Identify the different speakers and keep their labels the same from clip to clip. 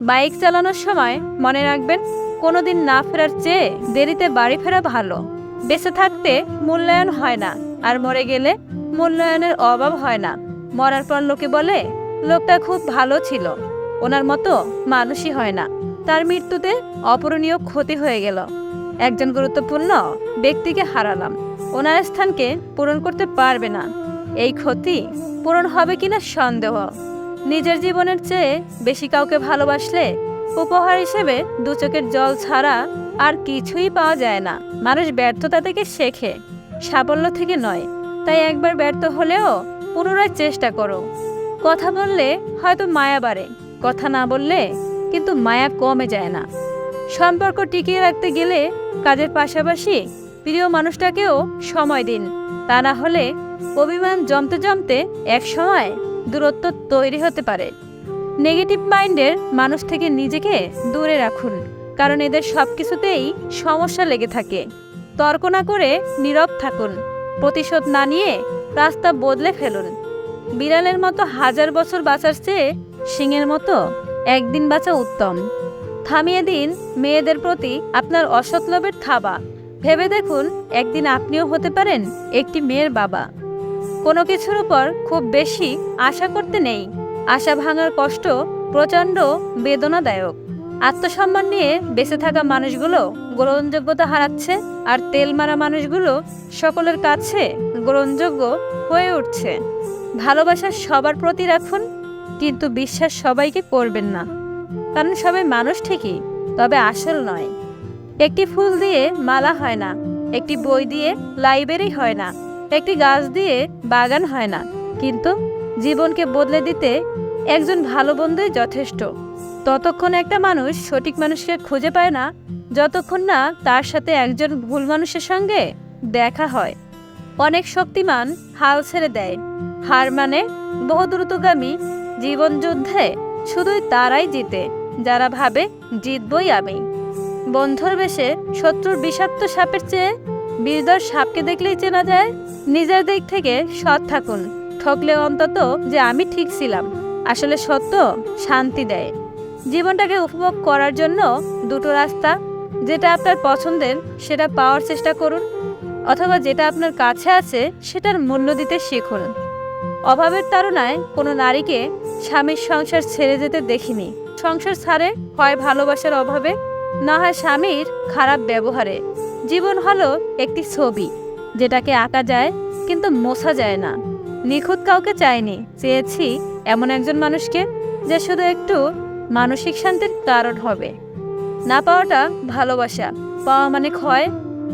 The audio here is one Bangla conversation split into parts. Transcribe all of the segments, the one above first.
Speaker 1: বাইক চালানোর সময় মনে রাখবেন, কোনোদিন না ফেরার চেয়ে দেরিতে বাড়ি ফেরা ভালো। বেঁচে থাকতে মূল্যায়ন হয় না, আর মরে গেলে মূল্যায়নের অভাব হয় না। মরার পর লোকে বলে লোকটা খুব ভালো ছিল, ওনার মতো মানুষই হয় না। তার মৃত্যুতে অপূরণীয় ক্ষতি হয়ে গেল। একজন গুরুত্বপূর্ণ ব্যক্তিকে হারালাম, ওনার স্থানকে পূরণ করতে পারবে না। এই ক্ষতি পূরণ হবে কিনা সন্দেহ। নিজের জীবনের চেয়ে বেশি কাউকে ভালোবাসলে উপহার হিসেবে দু চোখের জল ছাড়া আর কিছুই পাওয়া যায় না। মানুষ ব্যর্থতা থেকে শেখে, সাফল্য থেকে নয়। তাই একবার ব্যর্থ হলেও পুনরায় চেষ্টা করো। কথা বললে হয়তো মায়া বাড়ে, কথা না বললে কিন্তু মায়া কমে যায় না। সম্পর্ক টিকিয়ে রাখতে গেলে কাজের পাশাপাশি প্রিয় মানুষটাকেও সময় দিন। তা না হলে অভিমান জমতে জমতে একসময় দূরত্ব তৈরি হতে পারে। নেগেটিভ মাইন্ডের মানুষ থেকে নিজেকে দূরে রাখুন, কারণ এদের সব কিছুতেই সমস্যা লেগে থাকে। তর্ক না করে নীরব থাকুন, প্রতিশোধ না নিয়ে রাস্তা বদলে ফেলুন। বিড়ালের মতো 1000 বছর বাঁচার চেয়ে সিংহের মতো একদিন বাঁচা উত্তম। থামিয়ে দিন মেয়েদের প্রতি আপনার অসৎ লোভের থাবা। ভেবে দেখুন, একদিন আপনিও হতে পারেন একটি মেয়ের বাবা। কোনো কিছুর উপর খুব বেশি আশা করতে নেই। আশা ভাঙার কষ্ট প্রচণ্ড বেদনাদায়ক। আত্মসম্মান নিয়ে বেঁচে থাকা মানুষগুলো গ্রহণযোগ্যতা হারাচ্ছে, আর তেল মারা মানুষগুলো সকলের কাছে গ্রহণযোগ্য হয়ে উঠছে। ভালোবাসা সবার প্রতি রাখুন, কিন্তু বিশ্বাস সবাইকে করবেন না, কারণ সবাই মানুষ ঠিকই, তবে আসল নয়। একটি ফুল দিয়ে মালা হয় না, একটি বই দিয়ে লাইব্রেরি হয় না, একটি গাছ দিয়ে বাগান হয় না, কিন্তু জীবনকে বদলে দিতে একজন ভালো বন্ধুই যথেষ্ট। ততক্ষণ একটা মানুষ সঠিক মানুষকে খুঁজে পায় না, যতক্ষণ না তার সাথে একজন ভুল মানুষের সঙ্গে দেখা হয়। অনেক শক্তিমান হাল ছেড়ে দেয়, হার মানে বহু দ্রুতগামী। জীবন যুদ্ধে শুধুই তারাই জিতে যারা ভাবে জিতবই আমি। বন্ধুর বেশে শত্রুর বিষাক্ত সাপের চেয়ে বিষধর সাপকে দেখলেই চেনা যায়। নিজের দিক থেকে সৎ থাকুন, ঠকলে অন্তত যে আমি ঠিক ছিলাম। আসলে সত্য শান্তি দেয়। জীবনটাকে উপভোগ করার জন্য দুটো রাস্তা, যেটা আপনার পছন্দের সেটা পাওয়ার চেষ্টা করুন, অথবা যেটা আপনার কাছে আছে সেটার মূল্য দিতে শিখুন। অভাবের তাড়নায় কোনো নারীকে স্বামীর সংসার ছেড়ে যেতে দেখিনি। সংসার ছাড়ে হয় ভালোবাসার অভাবে, না হয় স্বামীর খারাপ ব্যবহারে। জীবন হলো একটি ছবি, যেটাকে আঁকা যায় কিন্তু মোছা যায় না। নিখুঁত কাউকে চাইনি, চেয়েছি এমন একজন মানুষকে যে শুধু একটু মানসিক শান্তির কারণ হবে। না পাওয়াটা ভালোবাসা, পাওয়া মানে ক্ষয়।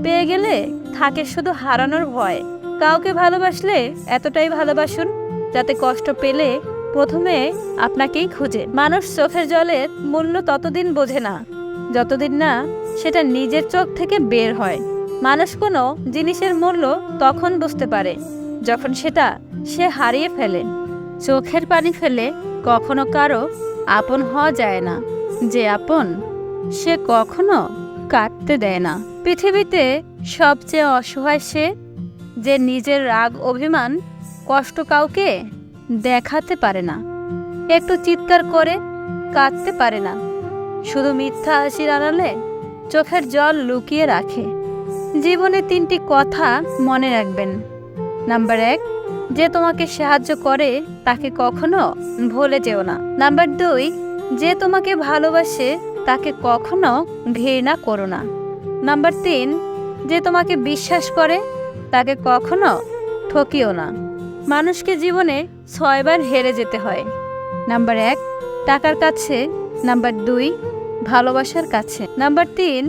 Speaker 1: পেয়ে গেলে থাকে শুধু হারানোর ভয়। কাউকে ভালোবাসলে এতটাই ভালোবাসুন যাতে কষ্ট পেলে প্রথমে আপনাকেই খুঁজে। মানুষ চোখের জলের মূল্য ততদিন বোঝে না যতদিন না সেটা নিজের চোখ থেকে বের হয়। মানুষ কোনো জিনিসের মূল্য তখন বুঝতে পারে যখন সেটা সে হারিয়ে ফেলে। চোখের পানি ফেলে কখনো কারো আপন হওয়া যায় না, যে আপন সে কখনো কাটতে দেয় না। পৃথিবীতে সবচেয়ে অসহায় সে, যে নিজের রাগ অভিমান কষ্ট কাউকে দেখাতে পারে না, একটু চিৎকার করে কাঁদতে পারে না, শুধু মিথ্যা হাসির আড়ালে চোখের জল লুকিয়ে রাখে। জীবনে 3টি কথা মনে রাখবেন। নাম্বার 1, যে তোমাকে সাহায্য করে তাকে কখনো ভুলে যেও না। নাম্বার 2, যে তোমাকে ভালোবাসে তাকে কখনো ঘৃণা করো না। নাম্বার 3, যে তোমাকে বিশ্বাস করে তাকে কখনো ঠকিও না। মানুষকে জীবনে 6 বার হেরে যেতে হয়। নাম্বার 1, টাকার কাছে। নাম্বার 2, ভালোবাসার কাছে। নাম্বার 3,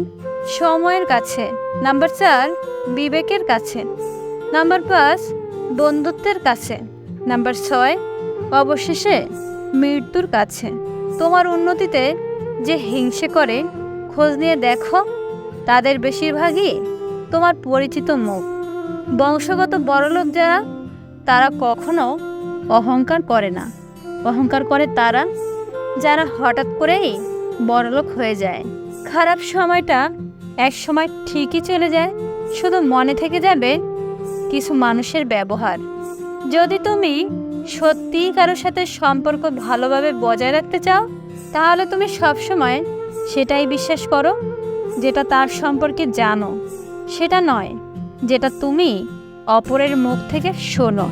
Speaker 1: সময়ের কাছে। নাম্বার 4, বিবেকের কাছে। নাম্বার 5, বন্ধুত্বের কাছে। নাম্বার 6, অবশেষে মৃত্যুর কাছে। তোমার উন্নতিতে যে হিংসে করে, খোঁজ নিয়ে দেখো, তাদের বেশিরভাগই তোমার পরিচিত মুখ। বংশগত বড়লোক যারা, তারা কখনো অহংকার করে না। অহংকার করে তারা যারা হঠাৎ করেই বড়লোক হয়ে যায়। খারাপ সময়টা এক সময় ঠিকই চলে যায়, শুধু মনে থেকে যাবে কিছু মানুষের ব্যবহার। যদি তুমি সত্যিই কারোর সাথে সম্পর্ক ভালোভাবে বজায় রাখতে চাও, তাহলে তুমি সবসময় সেটাই বিশ্বাস করো যেটা তার সম্পর্কে জানো, সেটা নয় যেটা তুমি অপরের মুখ থেকে শোনো।